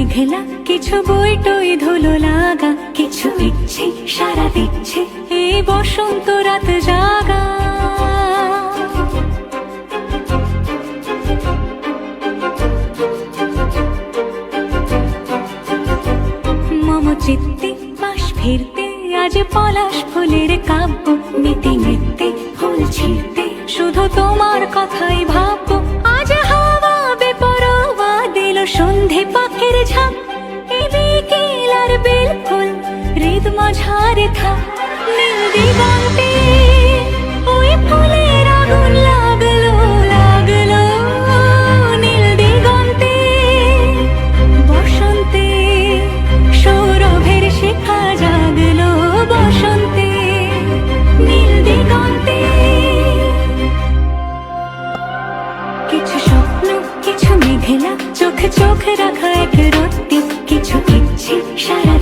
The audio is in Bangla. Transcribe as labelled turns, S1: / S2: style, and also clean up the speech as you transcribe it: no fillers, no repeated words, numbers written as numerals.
S1: মেঘলা, কিছু বই টই ধুলো লাগা, কিছু ইচ্ছে সারা দিচ্ছে এই বসন্ত রাত জাগা। মম চিত্তে পাশ ফিরতে আজ পলাশ ফুলের কাব্য, নিতে নিতে ফুল ছিঁড়তে শুধু তোমার কথাই ভাববো। আজ হাওয়া বেপরোয়া দিল সন্ধে পাখির ঝাঁক, এই বিকেল আর বেলফুল হৃদ মাঝারে থাক। নীল দিগন্তে ওই ফুলের আগুন লাগলো লাগলো, নীল দিগন্তে বসন্তে সৌরভের শিখা জাগলো, বসন্তে নীল দিগন্তে। কিছু স্বপ্ন, কিছু মেঘলা, চোখে চোখ রাখা এক রত্তি, কিছু ইচ্ছে সারা